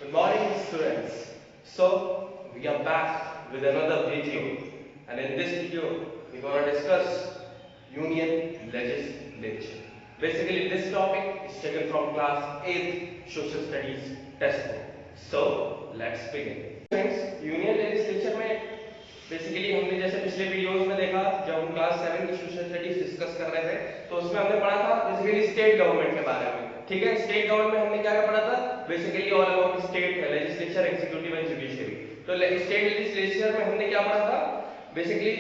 Good morning, students. So, we are back with another video, and in this video, we're going to discuss union legislature. Basically, this topic is taken from class 8th Social Studies textbook. So, let's begin. Friends, union legislature में basically हमने जैसे पिछले videos में देखा जब हम class 7 की social studies discuss कर रहे थे तो उसमें हमने पढ़ा था बेसिकली स्टेट गवर्नमेंट के बारे में। ठीक है, स्टेट गवर्नमेंट में हमने क्या क्या पढ़ा था? Basically all about state legislature, executive and judiciary. तो स्टेट लेजिस्लेचर में हमने क्या पढ़ा था? बेसिकली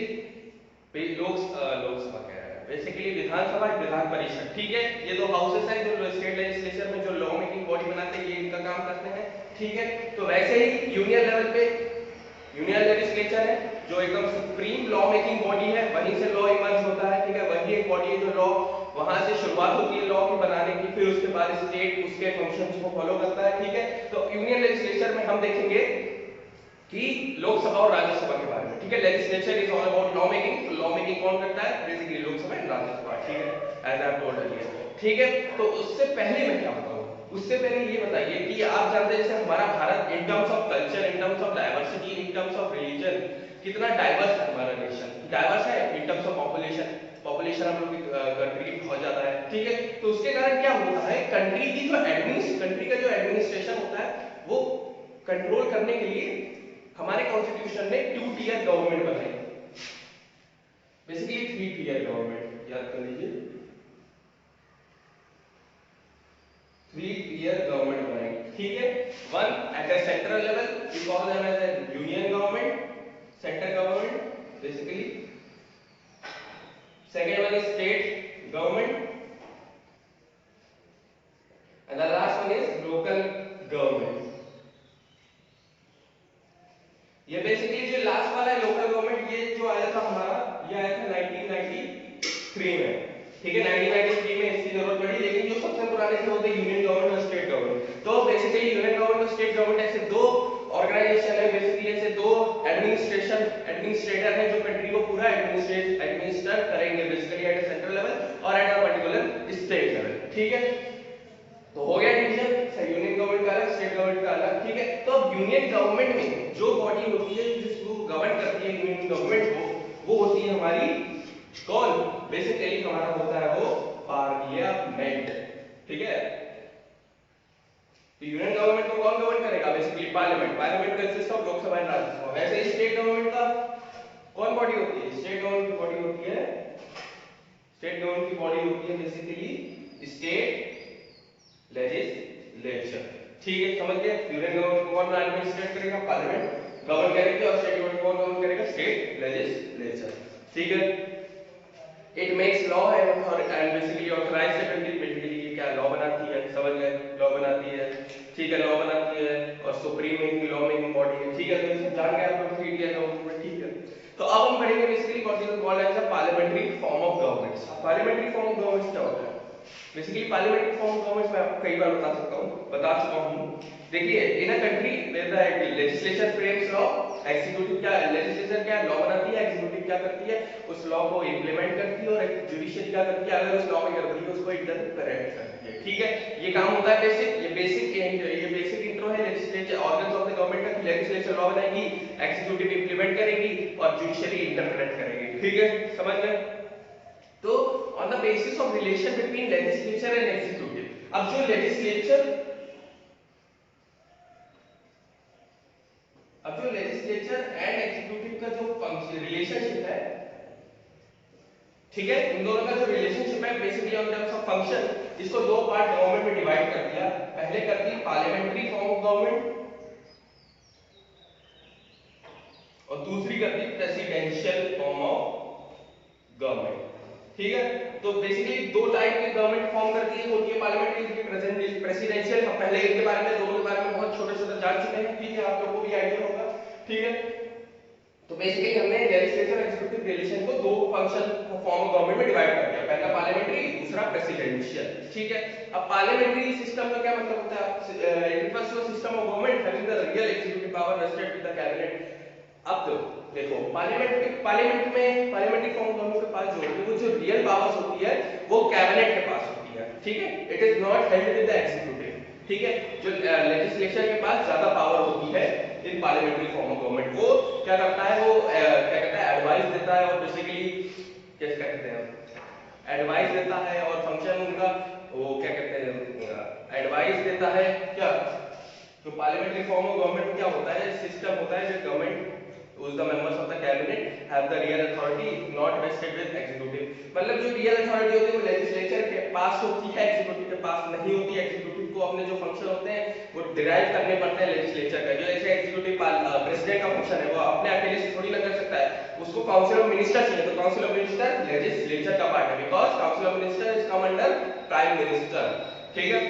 लोकसभा कह रहा है, बेसिकली विधानसभा, विधान परिषद। ठीक है, ये दो हाउसेस हैं जो स्टेट लेजिस्लेचर में जो लॉ मेकिंग बॉडी बनाते हैं, ये इनका काम करते हैं। ठीक है, तो वैसे ही यूनियन लेवल पे यूनियन लेजिस्लेचर है जो एकदम सुप्रीम लॉ मेकिंग बॉडी है, वहीं से लॉ इमर्ज होता है। ठीक है, वही एक बॉडी है जो लॉ वहां से शुरुआत होती है लॉ की बनाने की, फिर उसके बाद स्टेट उसके फंक्शंस को फॉलो करता है। ठीक है, तो यूनियन लेजिस्लेचर में हम देखेंगे कि लोकसभा और राज्यसभा के बारे में। ठीक है, legislature is all about law making. तो लॉ मेकिंग कौन करता है? Basically Lok Sabha and Rajya Sabha. ठीक है, as I have told earlier. ठीक है, तो उससे पहले मैं क्या बताऊं, उससे पहले ये बताइए कि आप जानते हैं जैसे हमारा Bharat in terms of culture, in terms of diversity, in terms of religion कितना डाइवर्स है हमारा नेशन। डाइवर्स है in terms of population, population हम लोग की कंट्री की बहुत ज्यादा है। ठीक है, तो उसके कारण क्या होता है, कंट्री का जो एडमिनिस्ट्रेशन होता है वो कंट्रोल करने के लिए हमारे कॉन्स्टिट्यूशन ने 2 टियर गवर्नमेंट बनाई, बेसिकली 3 टियर गवर्नमेंट। याद कर लीजिए, 3 टियर गवर्नमेंट बनाई। ठीक है, one at the central level we call them as a union government, central government basically. Second one is state government and the last one is local government. ये basically जो last वाला है local government, ये जो आया था हमारा, ये आया था 1993 में। ठीक है, 1993 में इसकी जरूरत पड़ी, लेकिन जो सबसे पुराने थे वो थे यूनियन गवर्नमेंट और स्टेट गवर्नमेंट। तो बेसिकली यूनियन गवर्नमेंट और स्टेट गवर्नमेंट ऐसे दो ऑर्गेनाइजेशन है, बेसिकली ऐसे दो एडमिनिस्ट्रेटर है जो कंट्री को पूरा एडमिनिस्टर करेंगे, बेसिकली एट सेंट्रल लेवल और at a particular state level. ठीक है, तो हो गया डिवीजन, यूनियन गवर्नमेंट का अलग, स्टेट गवर्नमेंट का अलग। ठीक है, तो अब यूनियन गवर्नमेंट में जो बॉडी होती है जिसको गवर्न करती है यूनियन गवर्नमेंट को, वो होती है हमारी कौन? बेसिकली हमारा होता है वो पार्लियामेंट। ठीक है, तो यूनियन गवर्नमेंट को कौन गवर्न करेगा? Basically parliament. Parliament consist of Lok Sabha and Rajya Sabha. वैसे ही स्टेट गवर्नमेंट का कौन बॉडी होती है? स्टेट गवर्नमेंट की बॉडी होती है, स्टेट गवर्नमेंट की बॉडी होती है बेसिकली स्टेट लेजिस्लेचर। ठीक है, समझ गए? यूनियन गवर्नमेंट को कौन एडमिनिस्ट्रेट करेगा? पार्लियामेंट गवर्न करेगी, और स्टेट गवर्नमेंट कौन गवर्न करेगा? State legislature. ठीक है, it makes law and basically authorise the country. Basically क्या लॉ बनाती है, समझ गए? लॉ बनाती है। ठीक है, लॉ बनाती है और supreme making law making body है। ठीक है, तो ये सब जान गए आप लोग, 3 टियर गवर्नमेंट। ठीक है, तो अब हम पढ़ेंगे basically what is called as a parliamentary form of government. Parliamentary form of government क्या होता है? Basically parliamentary form of government मैं आपको कई बार बता चुका हूं। देखिए, in a country where the legislature frames law, executive क्या, लेजिस्लेचर क्या लॉ बनाती है, एक्जीक्यूटिव क्या करती है, उस लॉ को इंप्लीमेंट करती है, और जुडिशियरी क्या करती है, अगर उस लॉ में गड़बड़ी है उसको इंटरप्रेट करती है। ठीक है, ये काम होता है बेसिक, ये बेसिक इंट्रो है legislature organs of the government का। लेजिस्लेचर लॉ बनाएगी, एक्जीक्यूटिव इंप्लीमेंट करेगी और जुडिशियरी इंटरप्रेट करेगी। ठीक है, समझ गए? तो on the basis of relation between legislature and executive, अब जो लेजिस्लेचर एंड एग्जीक्यूटिव का जो फंक्शन रिलेशनशिप है, ठीक है, इन दोनों का जो रिलेशनशिप है basically on terms of function, इसको दो पार्ट गवर्नमेंट में डिवाइड कर दिया। पहले कर दी पार्लियामेंट्री फॉर्म ऑफ गवर्नमेंट और दूसरी कर दी प्रेसिडेंशियल फॉर्म ऑफ गवर्नमेंट। ठीक है, तो बेसिकली दो टाइप की गवर्नमेंट फॉर्म करती है, होती है पार्लियामेंट्री, प्रेसिडेंशियल। हम पहले इनके बारे में, दोनों के बारे में बहुत छोटे-छोटे जान चुके हैं। ठीक है, आप लोगों को भी आईडिया होगा। ठीक है, तो बेसिकली हमने लेजिस्लेचर और एग्जीक्यूटिव रिलेशन को दो फंक्शन फॉर्म ऑफ गवर्नमेंट में डिवाइड कर दिया, पहला पार्लियामेंट्री, दूसरा प्रेसिडेंशियल। ठीक है, अब पार्लियामेंट्री सिस्टम का क्या मतलब होता है? It refers to a system of government having the real executive power vested with the cabinet. अब तो देखो, पार्लियामेंट्री फॉर्म दोनों के पास जो होती है, वो जो रियल पावर्स होती है वो कैबिनेट के पास होती है। ठीक है, it is not held with the executive. ठीक है, जो लेजिस्लेचर के पास ज्यादा पावर होती है in parliamentary form of government, वो क्या करता है, वो क्या कहता है, एडवाइस देता है और बेसिकली क्या कहते हैं, एडवाइस देता है और फंक्शन उनका वो क्या कहते हैं, एडवाइस देता है क्या, जो पार्लियामेंट्री फॉर्म ऑफ गवर्नमेंट क्या होता है, सिस्टम होता है जो government who's the members of the cabinet have the real authority not vested with executive, मतलब जो रियल अथॉरिटी होती है वो लेजिस्लेचर के पास होती है, एग्जीक्यूटिव के पास नहीं होती है। एग्जीक्यूटिव को अपने जो फंक्शन होते हैं वो डिराइव करने पड़ते हैं लेजिस्लेचर का, जो ऐसे एग्जीक्यूटिव प्रेसिडेंट का फंक्शन है वो अपने अकेले से थोड़ी ना कर सकता है, उसको काउंसिल ऑफ मिनिस्टर चाहिए, तो काउंसिल ऑफ मिनिस्टर लेजिस्लेचर का पार्ट है, because council of minister is come under prime minister. ठीक है,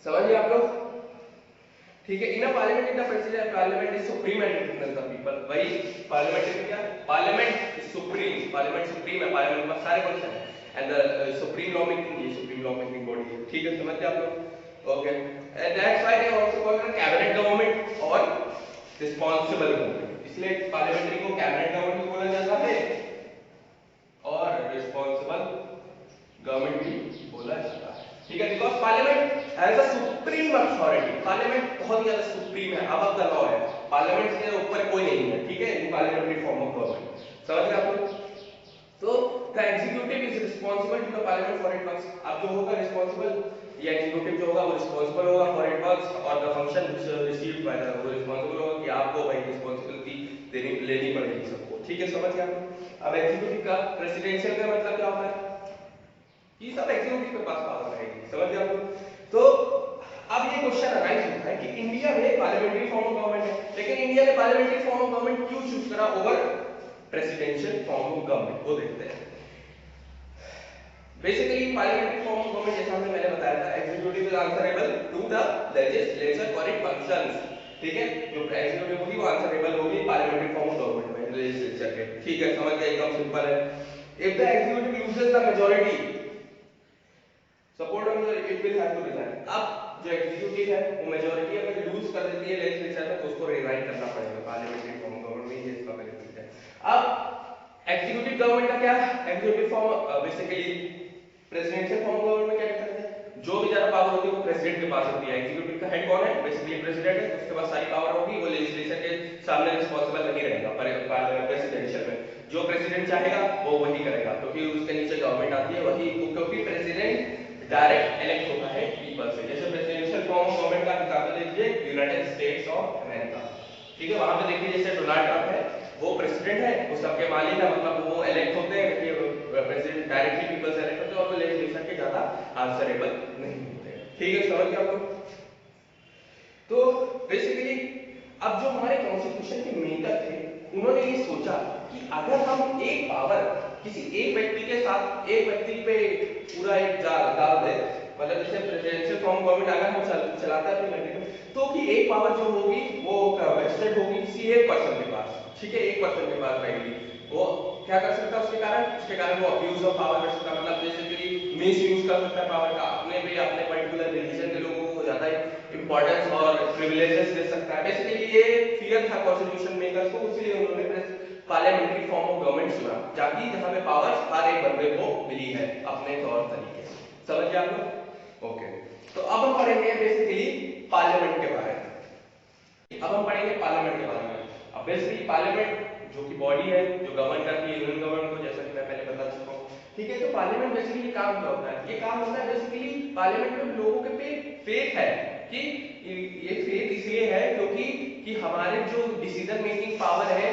समझिए आप लोग, ठीक है। In a parliament in the president parliament is supreme and represents the people, वही पार्लियामेंट में क्या, parliament is supreme, parliament supreme है, पार्लियामेंट में सारे फंक्शन है, and the supreme law making, ये सुप्रीम लॉ मेकिंग बॉडी है। ठीक है, समझते आप लोग, okay. And that's why they also called cabinet government और रिस्पांसिबल गवर्नमेंट, इसलिए पार्लियामेंट्री को कैबिनेट गवर्नमेंट भी बोला जाता है और रिस्पांसिबल गवर्नमेंट भी बोला जाता है। ठीक है, because parliament as a supreme authority, parliament बहुत ज्यादा सुप्रीम है, अब द लॉ है, पार्लियामेंट के ऊपर कोई नहीं है। ठीक है, in parliamentary form of government, समझ गए आप लोग। तो the executive is responsible to the parliament for it works, अब जो होगा रिस्पांसिबल, ये एग्जीक्यूटिव जो होगा वो रिस्पांसिबल होगा फॉर इट वर्क्स, और the function which received by the, वो रिस्पांसिबल होगा कि आपको भाई रिस्पांसिबिलिटी लेनी पड़ेगी सबको। ठीक है, समझ गए आप। अब एग्जीक्यूटिव का प्रेसिडेंशियल का मतलब क्या होता है, ये सब एग्जीक्यूटिव के पास पावर रहेगी, समझ गए आप लोग। तो अब ये क्वेश्चन अराइज होता है कि इंडिया में पार्लियामेंट्री फॉर्म ऑफ गवर्नमेंट है, लेकिन इंडिया ने पार्लियामेंट्री फॉर्म ऑफ गवर्नमेंट क्यों चूज करा over presidential form of government, वो देखते हैं। Basically parliamentary form of government जैसा हमने पहले बताया था, executive is answerable to the legislature for it functions. ठीक है, जो एग्जीक्यूटिव होगी वो आंसरेबल होगी पार्लियामेंट्री फॉर्म ऑफ गवर्नमेंट में, लेजिस्लेचर के। ठीक है, समझ गए, एकदम सिंपल है। If the executive loses the majority support of it will have to resign, अब जो एग्जीक्यूटिव है वो मेजॉरिटी अगर लूज कर देती है लेजिस्लेचर में तो उसको रिजाइन करना पड़ेगा, पार्लियामेंट्री फॉर्म ऑफ गवर्नमेंट ये इसका बेनिफिट है। अब एग्जीक्यूटिव गवर्नमेंट का क्या, executive form basically presidential form of government क्या कहते हैं, जो भी ज्यादा पावर होती है वो प्रेसिडेंट के पास होती है। एग्जीक्यूटिव का हेड कौन है, बेसिकली प्रेसिडेंट है, उसके पास सारी पावर होगी, वो लेजिस्लेचर के सामने रिस्पांसिबल नहीं रहेगा प्रेसिडेंशियल में, जो प्रेसिडेंट चाहेगा वो वही करेगा, क्योंकि उसके नीचे गवर्नमेंट आती है वही, क्योंकि प्रेसिडेंट डायरेक्ट इलेक्ट होता है पीपल से। जैसे प्रेसिडेंशियल फॉर्म ऑफ गवर्नमेंट का एग्जांपल लीजिए यूनाइटेड स्टेट्स ऑफ अमेरिका। ठीक है, वहां पे देखिए जैसे डोनाल्ड ट्रंप है वो प्रेसिडेंट है, वो सबके मालिक है, मतलब वो इलेक्ट होते हैं, प्रेसिडेंट डायरेक्टली पीपल से इलेक्ट होते हैं और वो लेजिस्लेशन के ज्यादा आंसरेबल नहीं होते हैं। ठीक है, समझ गए आप लोग। तो बेसिकली अब जो हमारे कॉन्स्टिट्यूशन के मेकर थे उन्होंने ये सोचा कि अगर हम एक पावर किसी एक व्यक्ति के साथ, एक व्यक्ति पे पूरा एक जाल डाल दे, मतलब जैसे प्रेसिडेंशियल फॉर्म गवर्नमेंट अगर हम चलाते हैं अपनी कंट्री में, तो कि एक पावर जो होगी वो वेस्टेड होगी किसी एक पर्सन के पास। ठीक है, एक पर्सन के पास रहेगी, वो क्या कर सकता है उसके कारण वो अब्यूज ऑफ पावर कर सकता है, मतलब बेसिकली मिस यूज कर सकता है पावर का, अपने पे अपने पर्टिकुलर रिलीजन के लोगों को ज्यादा इंपॉर्टेंस और प्रिविलेजेस दे सकता है। बेसिकली ये फियर था कॉन्स्टिट्यूशन मेकर्स को, इसलिए उन्होंने पार्लियामेंट्री फॉर्म ऑफ गवर्नमेंट चुना, ताकि जहां पे पावर हर एक बंदे को मिली है अपने तौर तरीके से। समझ गए आप लोग, ओके। तो अब हम पढ़ेंगे बेसिकली पार्लियामेंट के बारे में, अब हम पढ़ेंगे पार्लियामेंट के बारे में। अब बेसिकली पार्लियामेंट जो कि बॉडी है जो गवर्न करती है यूनियन गवर्नमेंट को, जैसा कि मैं पहले बता चुका हूं। ठीक है, तो पार्लियामेंट बेसिकली काम क्या होता है, ये काम होता है बेसिकली पार्लियामेंट में लोगों के पे फेथ है कि ये फेथ इसलिए है क्योंकि कि हमारे जो डिसीजन मेकिंग पावर है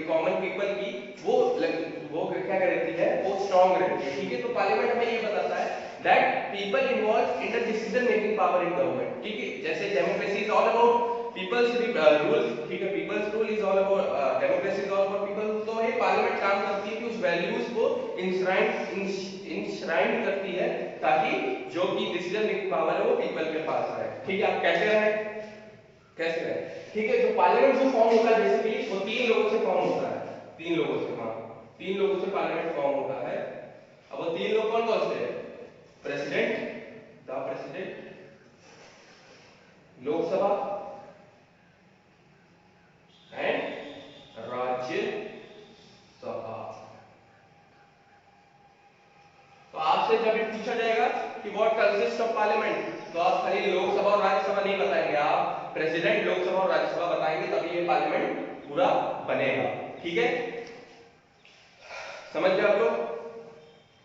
कॉमन पीपल की वो क्या रहती है, वो स्ट्रांग रहती है। ठीक है, तो पार्लियामेंट हमें ये बताता है that people involve in the decision making power in government. ठीक है, जैसे democracy is all about people's rule. ठीक है, people's rule is all about democracy is all about people. तो ये पार्लियामेंट काम करती है कि उस वैल्यूज को इंश्राइन करती है ताकि जो कि डिसीजन मेकिंग पावर है वो पीपल के पास आए। ठीक है, आप कैसे रहे। ठीक है, जो पार्लियामेंट जो फॉर्म होता है बेसिकली वो तीन लोगों से फॉर्म होता है, तीन लोगों से, हाँ, तीन लोगों से पार्लियामेंट फॉर्म होता है। अब वो तीन लोग कौन कौन से हैं, president, the president, Lok Sabha and Rajya Sabha. तो आपसे जब भी पूछा जाएगा कि व्हाट कंसिस्ट ऑफ पार्लियामेंट, तो आप खाली लोकसभा और प्रेसिडेंट, लोकसभा और राज्यसभा बताएंगे तभी ये पार्लियामेंट पूरा बनेगा। ठीक है, समझ गए आप लोग?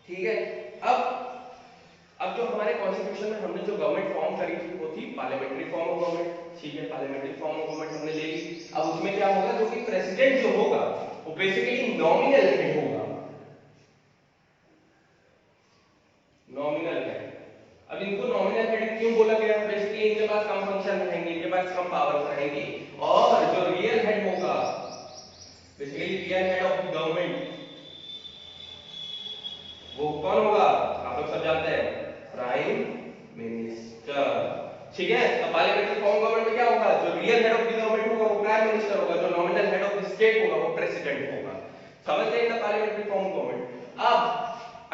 ठीक है, अब जो हमारे कॉन्स्टिट्यूशन में हमने जो गवर्नमेंट फॉर्म करी थी वो थी पार्लियामेंट्री फॉर्म ऑफ गवर्नमेंट। ठीक है, पार्लियामेंट्री फॉर्म ऑफ गवर्नमेंट हमने ले ली। अब उसमें क्या होगा, जो कि प्रेसिडेंट जो होगा वो बेसिकली नॉमिनल हेड होगा, नॉमिनल हेड। अब इनको नॉमिनल हेड क्यों बोला गया? बेसिकली इनके पास कम फंक्शन रहेंगे, इनके पास कम पावर्स रहेंगी, और जो रियल हेड होगा, basically real head of the government, वो कौन होगा? आप लोग सब जानते हैं, प्राइम मिनिस्टर। ठीक है, अब पार्लियामेंट्री फॉर्म गवर्नमेंट में क्या होगा? जो real head of the government होगा वो प्राइम मिनिस्टर होगा, जो nominal head of the state होगा वो प्रेसिडेंट होगा। समझ गए ना पार्लियामेंट्री फॉर्म गवर्नमेंट? अब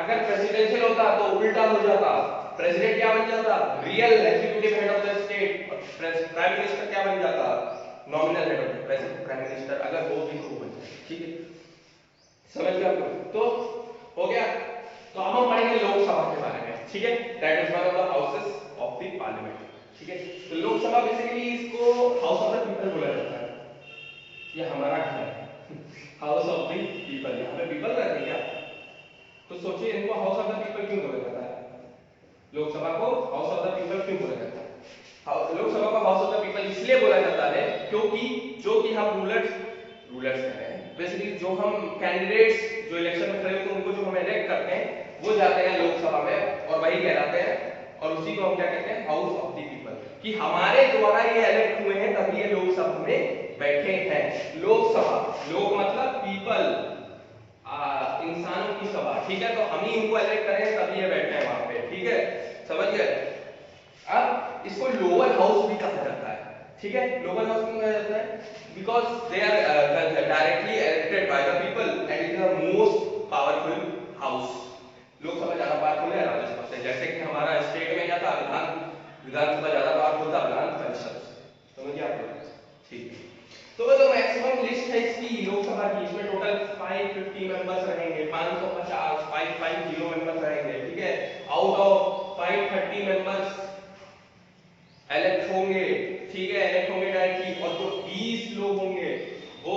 अगर प्रेसिडेंशियल होता तो उल्टा हो जाता, प्रेसिडेंट क्या बन जाता? Real executive head of the state, और प्राइम मिनिस्टर क्या बन जाता? Nominal head of the president, prime minister अगर वो भी हो बन जाए। ठीक है, समझ गए आप लोग? तो हो गया। तो अब हम पढ़ेंगे लोकसभा के बारे में। ठीक है, that is one of the houses of the parliament. ठीक है, तो लोकसभा बेसिकली इसको हाउस ऑफ द पीपल बोला जाता है। ये हमारा घर है, हाउस ऑफ द पीपल। यहाँ पे पीपल रहते हैं क्या? तो सोचिए इनको हाउस ऑफ द पीपल क्यों बोला जाता है? लोकसभा को हाउस ऑफ द पीपल क्यों बोला जाता है? लोकसभा को हाउस ऑफ द पीपल इसलिए बोला जाता है क्योंकि जो कि हम रूलर्स हैं, बेसिकली जो हम कैंडिडेट्स जो इलेक्शन में खड़े होते हैं उनको जो हम इलेक्ट करते हैं वो जाते हैं लोकसभा में और वही कहलाते हैं, और उसी को हम क्या कहते हैं? House of the people. कि हमारे द्वारा ये इलेक्ट हुए हैं तभी ये लोकसभा में बैठे हैं। लोकसभा, लोक मतलब पीपल, इंसानों की सभा। ठीक है, तो हम ही इनको इलेक्ट करें तभी ये बैठे हैं वहां पे। ठीक है, समझ गए? अब इसको लोअर हाउस भी कहा जाता है। ठीक है, लोअर हाउस क्यों कहा जाता है? Because they are directly elected by the people and it is the most powerful house. Lok Sabha ज्यादा पावरफुल है राज्यसभा से। जैसे कि हमारा स्टेट में क्या था, विधानसभा ज्यादा पावरफुल था विधान परिषद। समझिए आप लोग? ठीक है, तो वो जो मैक्सिमम लिस्ट है इसकी लोकसभा की, इसमें टोटल 550 मेंबर्स रहेंगे, 550 550 मेंबर्स रहेंगे। ठीक है, आउट ऑफ 530 मेंबर्स इलेक्ट होंगे। ठीक है, इलेक्ट होंगे डायरेक्टली, और जो 20 लोग होंगे वो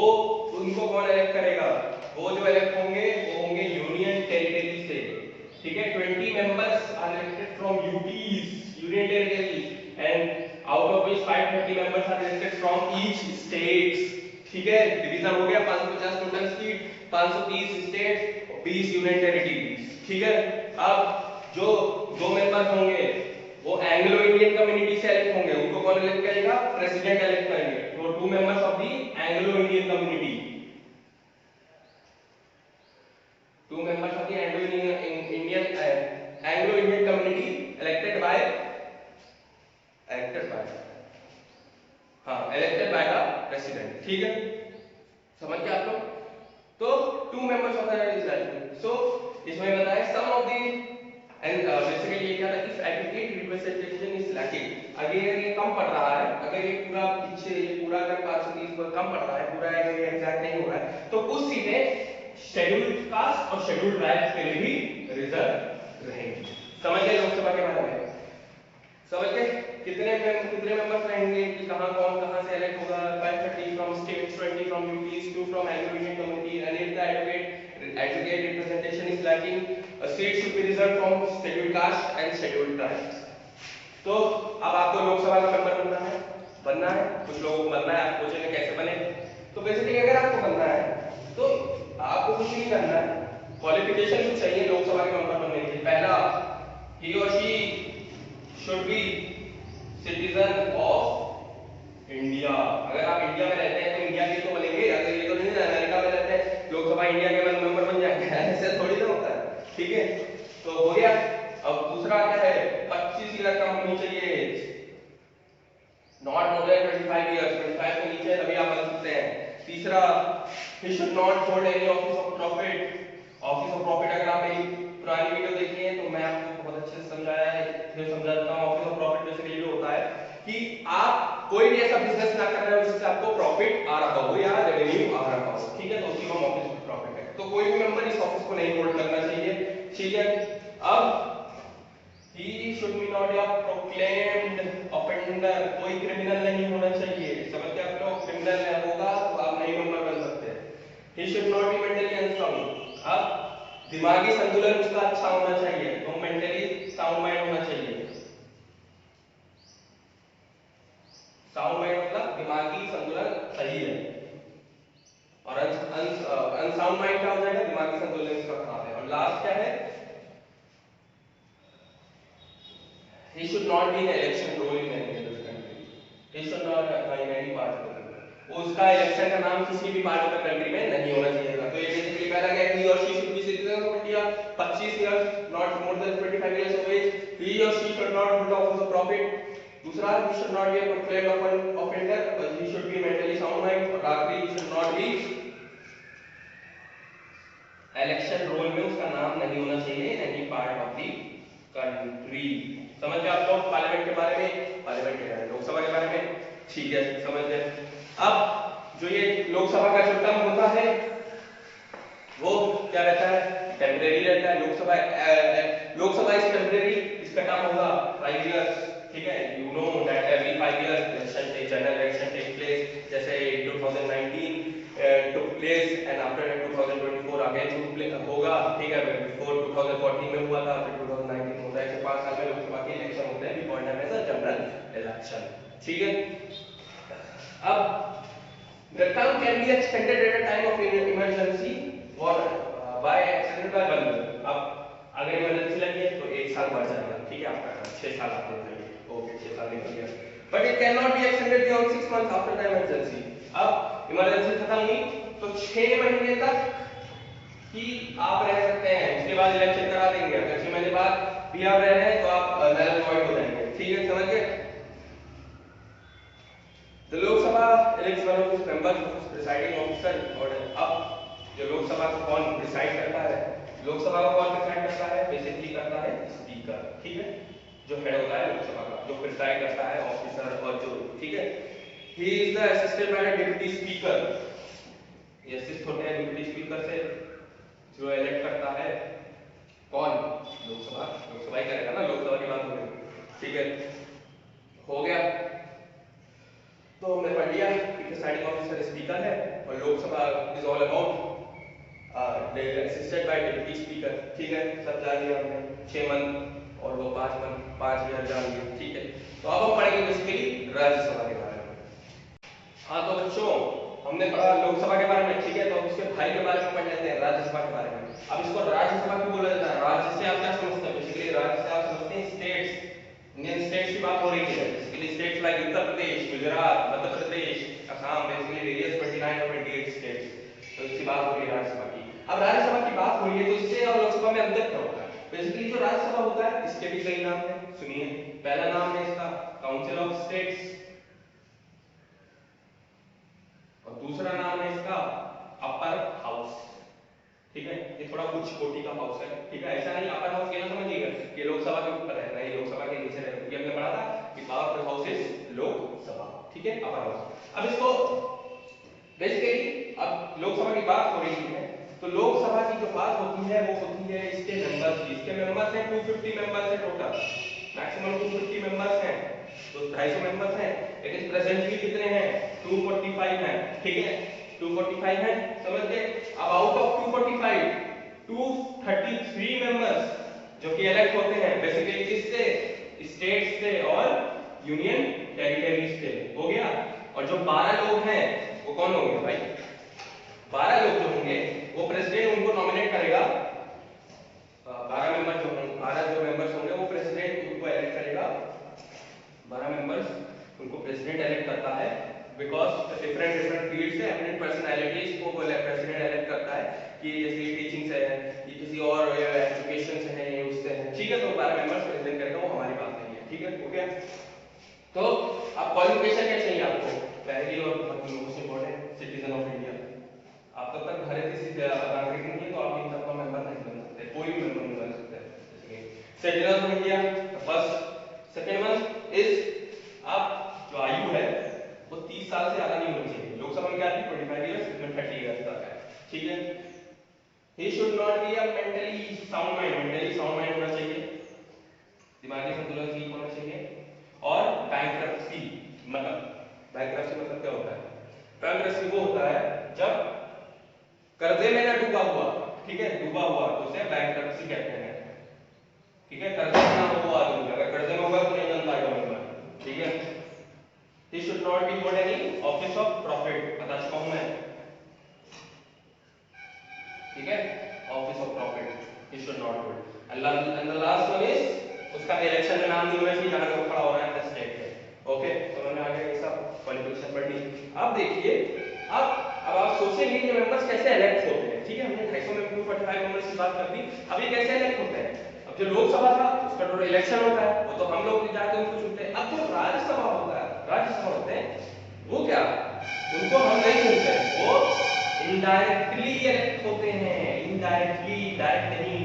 उनको कौन इलेक्ट करेगा? वो जो इलेक्ट होंगे वो होंगे यूनियन टेरिटरी से। ठीक है, 20 members are elected from UTs, union territory, and out of which 530 members are elected from each states. ठीक है, डिवीजन हो गया, 550 total seat, 530 state, 20 union territories. ठीक है, अब जो दो मेंबर्स होंगे वो एंग्लो इंडियन कम्युनिटी से इलेक्ट होंगे, उनको कौन इलेक्ट करेगा? प्रेसिडेंट इलेक्ट करेंगे। तो 2 members of the Anglo Indian community, 2 members of the Anglo-Indian community elected by the president। ठीक है, समझ गए आप लोग? तो 2 members of the Israel। So इसमें बताया some of the and basically ये क्या था? If adequate representation is lacking, अगर ये कम पड़ रहा है, अगर ये पूरा पीछे ये पूरा अगर 530 पर कम पड़ रहा है, पूरा अगर ये एग्जैक्ट नहीं हो रहा है, तो कुछ सीटें शेड्यूल्ड कास्ट और शेड्यूल्ड ट्राइब्स के लिए भी रिजर्व रहेंगी। समझ गए लोकसभा के बारे में? समझ गए कितने मेंबर्स रहेंगे, कि कहां कौन कहां से इलेक्ट होगा? 530 from states, 20 from UTs, 2 from Anglo Indian community, and if the adequate representation is lacking, a seat should be reserved from scheduled caste and scheduled tribes। तो अब आपको लोकसभा का मेंबर बनना है, कुछ लोगों को बनना है। आप पूछेंगे कैसे बने? तो बेसिकली अगर आपको बनना है तो आपको कुछ नहीं करना है, क्वालिफिकेशन कुछ चाहिए लोकसभा के मेंबर बनने के लिए। पहला, he or she should be citizen of India. अगर आप इंडिया में रहते हैं तो इंडिया के तो बनेंगे, अगर ये तो नहीं अमेरिका में रहते हैं लोकसभा इंडिया के मेंबर बन जाएंगे, ऐसे थोड़ी ना होता है। ठीक है, तो हो गया। अब दूसरा क्या है? 25 ईयर कम होनी चाहिए age, not more than 25 years, 25 के नीचे तभी आप बन सकते हैं। तीसरा, he should not hold any office of profit। Office of profit अगर आप मेरी पुरानी वीडियो देखी है तो मैं आपको बहुत अच्छे से समझाया है, फिर समझा देता हूं। ऑफिस ऑफ प्रॉफिट बेसिकली ये होता है कि आप कोई भी ऐसा बिजनेस ना कर रहे हो जिससे आपको प्रॉफिट आ रहा हो या रेवेन्यू आ रहा हो। ठीक है, तो उसी को हम ऑफिस ऑफ प्रॉफिट है। तो कोई भी मेंबर इस ऑफिस को नहीं होल्ड करना चाहिए। ठीक है, अब He should be not a proclaimed offender, कोई क्रिमिनल नहीं होना चाहिए, समझते आप लोग, क्रिमिनल होगा तो आप नहीं मेंबर बन सकते। He should not be mentally unsound, अब दिमागी संतुलन उसका अच्छा होना चाहिए, तो मेंटली साउंड माइंड होना चाहिए। साउंड माइंड मतलब दिमागी संतुलन सही है, और अनसाउंड माइंड क्या हो जाएगा, दिमागी संतुलन इसका खराब है। और लास्ट क्या है, he should not be in election role in any other country, he should not in any part of the country, उसका इलेक्शन का नाम किसी भी पार्ट ऑफ द कंट्री में नहीं होना चाहिए। तो ये बेसिकली पहला क्या है, he or she should be citizen of India, 25 years, not more than 25 years of age, he or she should not hold office of profit, दूसरा he should not be a proclaimed offender, he should be mentally sound mind, और आखिरी he should not be election roll में उसका नाम नहीं होना चाहिए any part of the country. समझ गए आप लोग पार्लियामेंट के बारे में, पार्लियामेंट के बारे में, लोकसभा के बारे में, ठीक है समझ गए। अब जो ये लोकसभा का जो टर्म होता है वो क्या रहता है, टेम्परेरी रहता है। लोकसभा इज टेम्परेरी, इसका टर्म होगा 5 इयर्स, ठीक है। You know that every 5 years election general election take place, जैसे 2019 took place and after 2024 again होगा, ठीक है। बिफोर 2014 में हुआ था, फिर 2019 में होता है, 5 साल में लोकसभा के इलेक्शन होते हैं, we called them as a general election, ठीक है। अब the term can be extended at a time of emergency or by extended by 1 year। अब अगर इमरजेंसी लगी है तो 1 साल बढ़ जाएगा, ठीक है, आपका 6 साल आपको चाहिए, ओके 6 साल निकल गया। But it can not be extended beyond 6 months after the emergency. अब इमरजेंसी खत्म हुई तो 6 महीने तक ही आप रह सकते हैं, उसके बाद इलेक्शन करा देंगे। अगर 6 महीने बाद भी आप रह रहे हैं तो आप नल एंड वॉइड हो जाएंगे, ठीक है, समझ गए। The Lok Sabha elects one of its members as presiding officer, और अब जो लोकसभा को कौन डिसाइड करता है, लोकसभा को कौन डिसाइड करता है, बेसिकली करता है स्पीकर, ठीक है, जो हेड होता है लोकसभा का, जो प्रिसाइड करता है ऑफिसर, और जो, ठीक है, he is the assisted by the deputy speaker, ये असिस्ट होते हैं डिप्टी स्पीकर से, जो इलेक्ट करता है कौन, लोकसभा ही करेगा ना, लोकसभा की बात हो रही, ठीक है, हो गया। तो हमने पढ़ लिया कि प्रिसाइडिंग ऑफिसर स्पीकर है, और Lok Sabha is all about assisted by deputy speaker, ठीक है, सब जान लिया हमने, 6 मंथ और वो 5 मंथ, 5 ईयर जान लिए, ठीक है। तो अब हम पढ़ेंगे बेसिकली राज्यसभा के बारे में। हाँ तो बच्चों हमने पढ़ा लोकसभा के बारे में, ठीक है, तो उसके भाई के बारे में पढ़ लेते हैं, राज्यसभा के बारे में। अब इसको राज्यसभा क्यों बोला जाता है, राज्य से आप क्या समझते हैं, बेसिकली राज्य से आप समझते हैं स्टेट्स, इंडियन स्टेट्स की बात हो रही है, basically states like Uttar Pradesh, Gujarat, Madhya Pradesh, Assam, basically various 29 और 28 स्टेट्स, तो इसकी बात हो रही है राज्यसभा की। अब राज्यसभा की बात हो रही है तो इससे और लोकसभा में अंतर क्या होता है, बेसिकली जो राज्यसभा होता है इसके भी कई नाम हैं, सुनिए। पहला नाम है इसका काउंसिल ऑफ स्टेट्स, और दूसरा नाम है इसका अपर हाउस, ठीक है, ये थोड़ा उच्च कोटि का हाउस है, ठीक है, ऐसा नहीं अपर हाउस कहना समझिएगा कि लोकसभा के ऊपर है, नहीं, लोकसभा के नीचे है, क्योंकि हमने पढ़ा था कि power of the house is Lok Sabha, ठीक है, अपर हाउस। अब इसको बेसिकली अब लोकसभा की बात हो रही है, तो लोकसभा की जो बात होती है वो होती है इसके मेंबर्स की, इसके मेंबर्स हैं 250 मेंबर्स है टोटल, मैक्सिमम 250 मेंबर्स हैं, तो 250 मेंबर्स हैं, लेकिन प्रेजेंटली कितने हैं, 245 हैं, ठीक है, 245 हैं, समझ गए। अब आउट ऑफ 245 233 मेंबर्स जो कि इलेक्ट होते हैं बेसिकली किससे, स्टेट से और यूनियन टेरिटरीज से, हो गया। और जो 12 लोग हैं वो कौन होंगे भाई, 12 लोग जो होंगे वो प्रेसिडेंट उनको नॉमिनेट करेगा, 12 मेंबर जो होंगे, 12 जो मेंबर्स होंगे वो प्रेसिडेंट उनको इलेक्ट करेगा, 12 मेंबर्स उनको प्रेसिडेंट इलेक्ट करता है, बिकॉज डिफरेंट फील्ड से अपनी पर्सनालिटीज को प्रेसिडेंट इलेक्ट करता है, कि जैसे टीचिंग से है, कि किसी और एजुकेशन से है, ये उससे है, ठीक है, तो 12 मेंबर्स प्रेसिडेंट करेगा, वो हमारी बात नहीं है, ठीक है, हो गया। तो अब क्वालिफिकेशन क्या चाहिए आपको, पहली और most important, citizen of India, आप तब तक भारतीय नागरिक नहीं है तो आप इन सबका मेंबर नहीं बन सकते, कोई भी मेंबर नहीं बन सकते, citizen of India first. Second one is आप जो आयु है वो 30 साल से ज्यादा नहीं होनी चाहिए, लोकसभा में क्या थी 25 इयर्स, इसमें 30 इयर्स तक है, ठीक है। He should not be a mentally sound mind होना चाहिए, दिमागी संतुलन ठीक होना चाहिए। और बैंक्रप्सी मतलब क्या होता है? बैंक्रप्सी वो होता है जब कर्जे में ना डूबा हुआ, ठीक है, डूबा हुआ तो उसे बैंक्रप्सी कहते हैं, ठीक है। कर्जे में ना हो वो आदमी, अगर कर्जे में होगा तो नहीं बन पाएगा मेंबर, ठीक है। He should not be hold any office of profit, बता चुका हूं मैं, ठीक है, office of profit he should not hold। and the last one is उसका इलेक्शन में नाम नहीं होना चाहिए जहां वो खड़ा हो रहा है स्टेट पे, ओके। समझ में आ गया ये सब क्वालिफिकेशन पढ़ ली। अब देखिए, अब आप सोचेंगे कि मेंबर्स कैसे इलेक्ट होते हैं, ठीक है, हमने 250 में 245 मेंबर्स की बात कर दी, अब ये कैसे इलेक्ट होते हैं? अब जो लोकसभा था उसका टोटल इलेक्शन होता है, वो तो हम लोग जाके उनको चुनते हैं। अब जो राज्यसभा होता है, राज्यसभा होते हैं वो क्या, उनको हम नहीं चुनते, वो इनडायरेक्टली इलेक्ट होते हैं, इनडायरेक्टली, डायरेक्ट नहीं,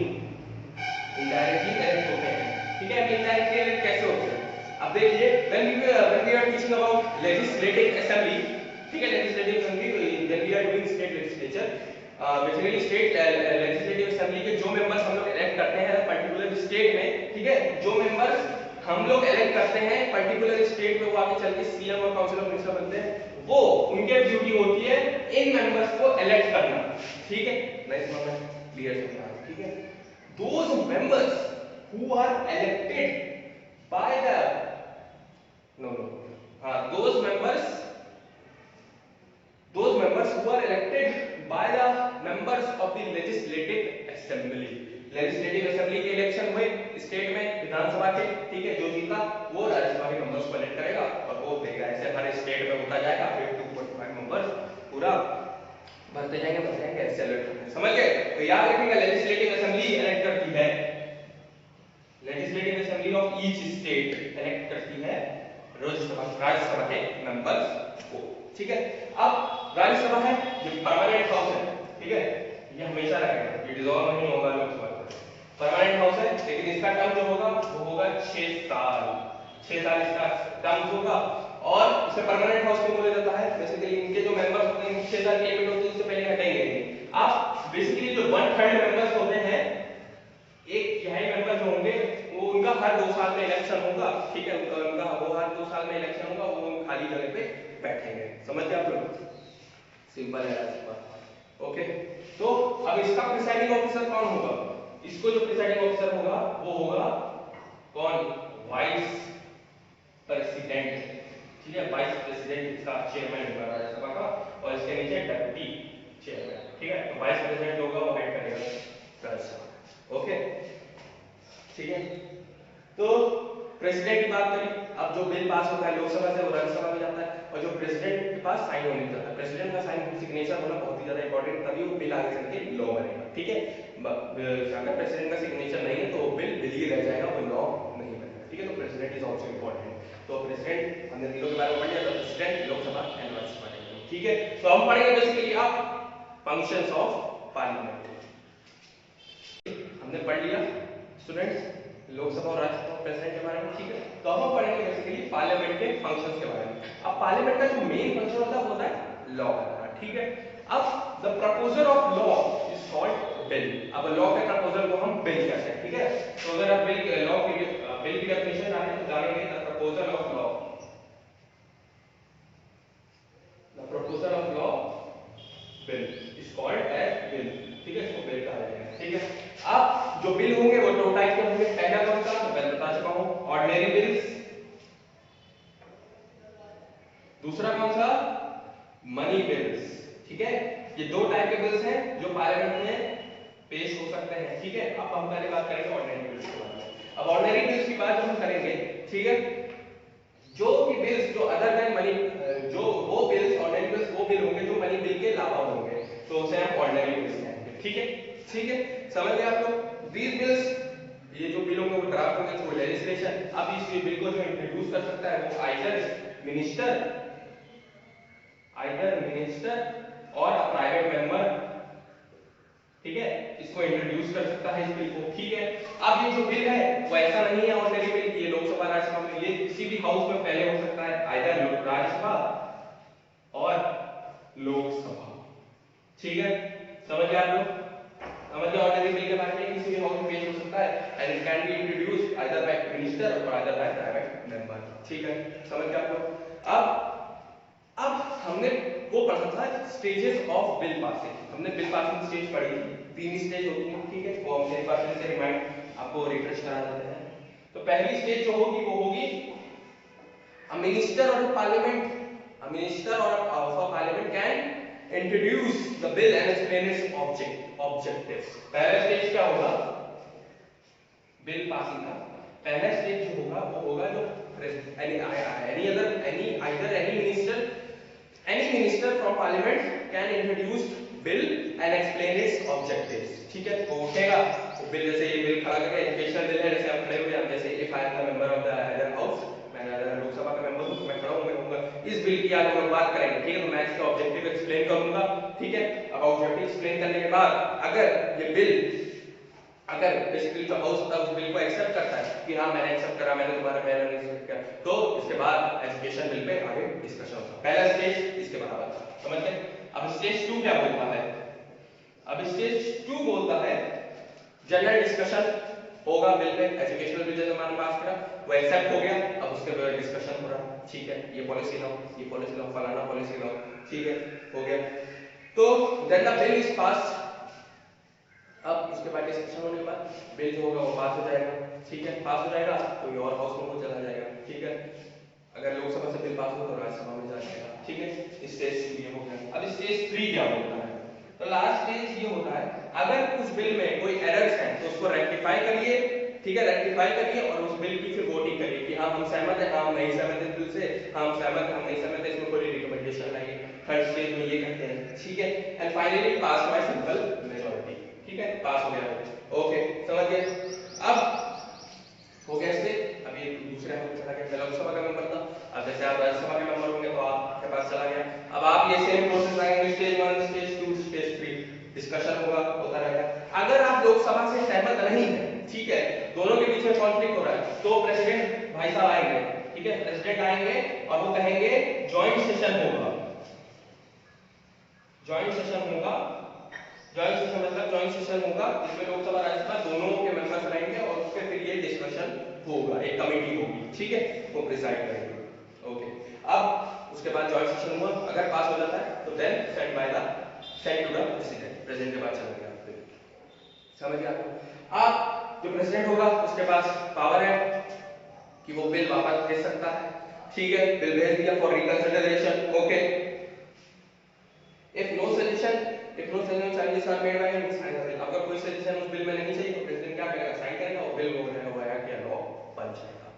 इनडायरेक्टली इलेक्ट होते हैं, ठीक है। अब इनडायरेक्टली इलेक्ट कैसे होते हैं? अब देखिए, when we are teaching about legislative assembly, ठीक है, legislative assembly, when we are doing state legislature, basically state legislative assembly के जो मेंबर्स हम लोग इलेक्ट करते हैं पर्टिकुलर स्टेट में, ठीक है, जो मेंबर्स हम लोग इलेक्ट करते हैं पर्टिकुलर स्टेट में, वो आगे चल के सीएम और काउंसिल ऑफ मिनिस्टर बनते हैं, वो उनके ड्यूटी होती है इन मेंबर्स को इलेक्ट करना, ठीक है। नाइस मोमेंट, क्लियर है, ठीक है। Those members who are elected by the those members who are elected by the members of the legislative assembly। Legislative assembly के इलेक्शन हुए स्टेट में विधानसभा के, ठीक है, जो जीता वो राज्यसभा के मेंबर्स को इलेक्ट करेगा और वो देगा, ऐसे हर स्टेट में होता जाएगा, फिर 245 मेंबर्स पूरा भरते जाएंगे ऐसे इलेक्ट होंगे, समझ गए? तो याद रखिएगा लेजिस्लेटिव असेंबली इलेक्ट करती है, legislative assembly of each state elect करती है राज्यसभा के मेंबर्स को, ठीक है। अब राज्यसभा है, ये परमानेंट हाउस है, ठीक है, ये हमेशा रहेगा, ये डिसॉल्व नहीं होगा लोकसभा का, परमानेंट हाउस है, लेकिन इसका टर्म जो होगा वो होगा 6 साल, 6 साल इसका टर्म होगा। और इसे परमानेंट हाउस क्यों बोला जाता है? बेसिकली इनके जो मेंबर्स होते हैं 6 साल की लिमिट होती है, उससे पहले हटेंगे नहीं। अब बेसिकली जो 1/3 मेंबर्स होते हैं, एक तिहाई मेंबर जो होंगे वो उनका हर 2 साल में इलेक्शन होगा, ठीक है, उनका वो हर 2 साल में इलेक्शन होगा, वो खाली जगह पे बैठेंगे, समझ गए आप लोग? सिंपल है रास्ता, ओके। तो अब इसका प्रिसाइडिंग ऑफिसर कौन होगा? इसको जो प्रिसाइडिंग ऑफिसर होगा वो होगा कौन? वाइस प्रेसिडेंट, ठीक है, वाइस प्रेसिडेंट इसका चेयरमैन होगा राज्यसभा का, और इसके नीचे डिप्टी चेयरमैन, ठीक है। तो वाइस प्रेसिडेंट होगा वो हेड करेगा राज्यसभा, ओके, ठीक है। तो प्रेसिडेंट की बात करें, अब जो बिल पास होता है लोकसभा से वो राज्यसभा में जाता है, और जो प्रेसिडेंट के पास साइन होने जाता है, प्रेसिडेंट का साइन सिग्नेचर होना बहुत ही ज्यादा इंपॉर्टेंट, तभी वो बिल आगे चल के लॉ बनेगा, ठीक है। अगर प्रेसिडेंट का सिग्नेचर नहीं है तो वो बिल ही रह जाएगा, वो लॉ नहीं बनेगा, ठीक है। तो प्रेसिडेंट इज आल्सो इंपॉर्टेंट। तो प्रेसिडेंट हमने तीनों के बारे में पढ़ लिया, तो प्रेसिडेंट, लोकसभा एंड राज्यसभा, ठीक है। तो हम पढ़ेंगे बेसिकली अब फंक्शंस ऑफ पार्लियामेंट। हमने पढ़ लिया स्टूडेंट्स लोकसभा और राज्यसभा प्रेसिडेंट के बारे में, ठीक है। तो अब हम पढ़ेंगे बेसिकली पार्लियामेंट के फंक्शंस के बारे में। अब पार्लियामेंट का जो मेन फंक्शन होता है वो होता है लॉ बनाना, ठीक है। अब the proposal of law is called bill. अब लॉ के प्रपोजल को हम बिल कहते हैं, ठीक है। तो अगर आप बिल की डेफिनेशन जानें तो जानेंगे the proposal of law, the proposal of law bill is called as bill, ठीक है, इसको बिल कहा जाएगा, ठीक है। अब जो बिल होंगे वो दो टाइप के होंगे, पहला कौन सा मैं पहले बता चुका हूं, ऑर्डिनरी बिल्स, दूसरा कौन सा, मनी बिल्स, ठीक है। ये दो टाइप के बिल्स हैं जो पार्लियामेंट में पेश हो सकते हैं, ठीक है। अब हम पहले बात करेंगे ऑर्डिनरी बिल्स के बारे में। अब ऑर्डिनरी बिल्स की बात हम करेंगे, ठीक है, जो भी बिल्स जो अदर देन मनी, जो वो बिल्स ऑर्डिनरी बिल्स वो बिल होंगे जो मनी बिल के अलावा होंगे, तो उसे हम ऑर्डिनरी बिल्स कहेंगे, ठीक है, ठीक है, समझ गए आप लोग? दीस बिल्स, ये जो बिल होंगे वो ड्राफ्ट होंगे थ्रू लेजिस्लेशन। अब इस बिल को जो इंट्रोड्यूस कर सकता है वो आइदर मिनिस्टर और अ प्राइवेट मेंबर, ठीक है, इसको इंट्रोड्यूस कर सकता है इस बिल को, ठीक है। अब ये जो बिल है वो ऐसा नहीं है ऑर्डिनरी बिल, ये लोकसभा राज्यसभा में, ये किसी भी हाउस में पहले हो सकता है, आइदर राज्यसभा और लोकसभा, ठीक है, समझ गए आप लोग? समझ गए ऑर्डिनरी बिल के बारे में, किसी भी हाउस में पेश हो सकता है and it can be introduced either bye minister और अदर बाय प्राइवेट मेंबर। ठीक है, समझ गए आप लोग। अब हमने वो पढ़ा था स्टेजेस ऑफ बिल पासिंग। हमने बिल पासिंग स्टेज पढ़ी थी, 3 स्टेज होती है। ठीक है, वो हम एक बार फिर से रिमाइंड आपको रिफ्रेश करा देते हैं। तो पहली स्टेज जो होगी वो होगी a minister or a parliament can introduce the bill and explain its objectives। पहला स्टेज क्या होगा बिल पासिंग का? पहला स्टेज जो होगा वो होगा जो any minister from parliament can introduce bill and explain its objectives। ठीक है, वो उठेगा तो बिल, जैसे ये बिल खड़ा करके एजुकेशनल बिल है, जैसे आप खड़े हुए हैं, जैसे if I am the member of the other house, मैं अदर लोकसभा का मेंबर हूं, मैं खड़ा हूं, मैं कहूंगा इस बिल की आज हम लोग बात करेंगे। ठीक है, तो मैं इसका ऑब्जेक्टिव एक्सप्लेन करूंगा। ठीक है, अब ऑब्जेक्टिव एक्सप्लेन करने के बाद अगर बेसिकली जो हाउस होता है उस बिल को एक्सेप्ट करता है कि हाँ मैंने एक्सेप्ट करा, मैंने तुम्हारा पहला नहीं एक्सेप्ट किया, तो इसके बाद एजुकेशन बिल पे आगे डिस्कशन होगा। पहला स्टेज इसके बराबर था, समझ गए। अब स्टेज 2 क्या बोलता है? अब स्टेज 2 बोलता है जनरल डिस्कशन होगा बिल पे। एजुकेशनल बिल जैसे मैंने पास करा, वो एक्सेप्ट हो गया, अब उसके बाद डिस्कशन हो रहा। ठीक है, ये पॉलिसी लाओ, ये पॉलिसी लाओ, फलाना पॉलिसी लाओ। ठीक है, हो गया। तो then the bill is pass. अब उसके बाद डिस्कशन होने के बाद बिल जो होगा वो पास हो जाएगा। ठीक है, पास हो जाएगा तो ये और हाउस में वो चला जाएगा। ठीक है, अगर लोकसभा से बिल पास हो तो राज्यसभा में जा जाएगा। ठीक है, स्टेज 2 ये हो गया। अब स्टेज 3 क्या होता है? तो लास्ट स्टेज ये होता है अगर उस बिल में कोई एरर्स हैं तो उसको रेक्टिफाई करिए। ठीक है, रेक्टिफाई करिए और उस बिल की फिर वोटिंग करिए कि हाँ हम सहमत है, हाँ हम नहीं सहमत है बिल से, हाँ हम सहमत है, हम नहीं सहमत है, इसमें कोई रिकमेंडेशन लाइए। थर्ड स्टेज में ये कहते हैं। ठीक है, and finally pass bye simple majority. ठीक है, पास हो गया। ओके, समझ गए। अब हो गया इससे, अभी दूसरे हम चला गया, मैं लोकसभा का मेंबर था, अब जैसे आप राज्यसभा के मेंबर होंगे तो आपके पास चला गया। अब आप ये सेम प्रोसेस आएंगे, स्टेज 1, स्टेज 2, स्टेज 3, डिस्कशन होगा, होता रहेगा। अगर आप लोकसभा से सहमत नहीं है, ठीक है, दोनों के बीच में कॉन्फ्लिक्ट हो रहा है, तो प्रेसिडेंट भाई साहब आएंगे। ठीक है, प्रेसिडेंट आएंगे और वो कहेंगे जॉइंट सेशन होगा। जॉइंट सेशन होगा, जॉइंट सेशन मतलब जॉइंट सेशन होगा जिसमें लोकसभा राज्यसभा दोनों के मेंबर्स रहेंगे और उसके फिर ये डिस्कशन होगा, एक कमेटी होगी। ठीक है, वो प्रिसाइड करेगी। ओके, अब उसके बाद जॉइंट सेशन हुआ, अगर पास हो जाता है तो then send to the president, president के पास चला गया। समझ गया आपको? अब जो प्रेसिडेंट होगा उसके पास पावर है कि वो बिल वापस भेज सकता है। ठीक है, बिल भेज दिया for reconsideration. Okay, if no changes are made by him, sign the bill। अगर कोई सजेशन उस बिल में नहीं चाहिए तो प्रेसिडेंट क्या करेगा? साइन करेगा और बिल हो जाएगा, वो एक्ट या लॉ बन जाएगा।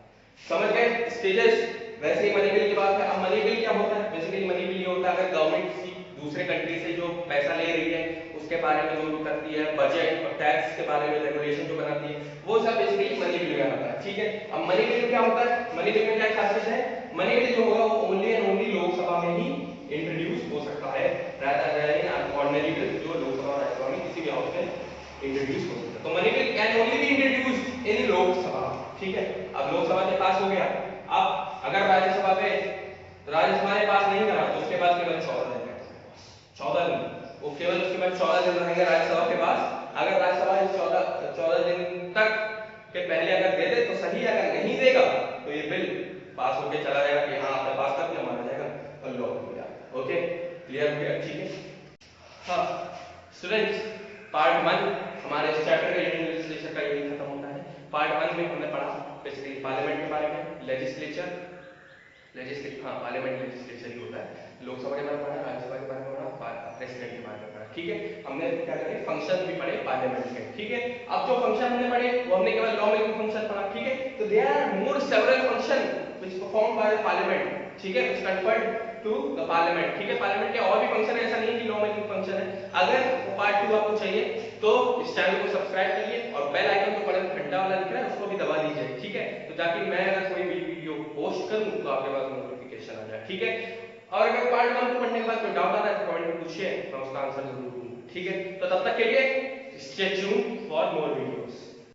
समझ गए स्टेजेस? वैसे ही मनी बिल की बात है। अब मनी बिल क्या होता है? बेसिकली मनी बिल ये होता है अगर गवर्नमेंट किसी दूसरे कंट्री से जो पैसा ले रही है उसके बारे में जो करती है, बजट और टैक्स के बारे में रेगुलेशन जो बनाती है, वो सब बेसिकली मनी बिल में आता है। ठीक है, अब मनी बिल क्या होता है? मनी बिल में क्या खासियत है? मनी बिल जो होगा वो ओनली एंड ओनली लोकसभा में ही इंट्रोड्यूस हो सकता है, ऑर्डिनरी बिल जो लोकसभा और राज्यसभा में किसी भी हाउस में इंट्रोड्यूस हो सकता है। तो money bill can only be introduce इन लोकसभा। ठीक है, अब लोकसभा से पास हो गया, अब अगर राज्यसभा पे राज्यसभा ने पास नहीं करा तो उसके बाद केवल 14 दिन है, 14 दिन, वो केवल उसके बाद 14 दिन रहेंगे राज्यसभा के पास। अगर राज्यसभा इस 14 दिन तक के पहले अगर दे दे तो सही, अगर नहीं देगा तो ये बिल पास होके चला जाएगा कि हाँ आपने पास कर दिया, माना जाएगा और लॉ हो गया। ओके, क्लियर हो गया? ठीक है। हाँ स्टूडेंट्स, पार्ट 1 हमारे इस चैप्टर का यूनियन लेजिस्लेचर का यही खत्म होता है। पार्ट 1 में हमने पढ़ा बेसिकली पार्लियामेंट के बारे में, लेजिस्लेचर पार्लियामेंट लेजिस्लेचर ही होता है। लोकसभा के बारे में पढ़ा, राज्यसभा के बारे में पढ़ा, प्रेसिडेंट के बारे में पढ़ा। ठीक है, हमने क्या करे फंक्शन भी पढ़े पार्लियामेंट के। ठीक है, अब जो फंक्शन हमने पढ़े वो हमने केवल लॉ मेकिंग फंक्शन पढ़ा। ठीक है, तो there are more several function which performed by the parliament. ठीक है, which conferred to the parliament. ठीक है, पार्लियामेंट के और भी फंक्शन है, ऐसा नहीं है कि लॉ मेकिंग फंक्शन है। अगर पार्ट 2 आपको चाहिए तो इस चैनल को सब्सक्राइब करिए और बेल आइकन तो बड़ा घंटा वाला दिख रहा है उसको भी दबा दीजिए। ठीक है, तो ताकि मैं अगर कोई भी वीडियो पोस्ट करूं तो आपके पास नोटिफिकेशन आ जाए। ठीक है, और अगर पार्ट 1 को पढ़ने के बाद कोई डाउट आता है तो कमेंट में पूछिए, मैं उसका आंसर जरूर दूंगा। ठीक है, तो तब तक के लिए stay tuned for more video.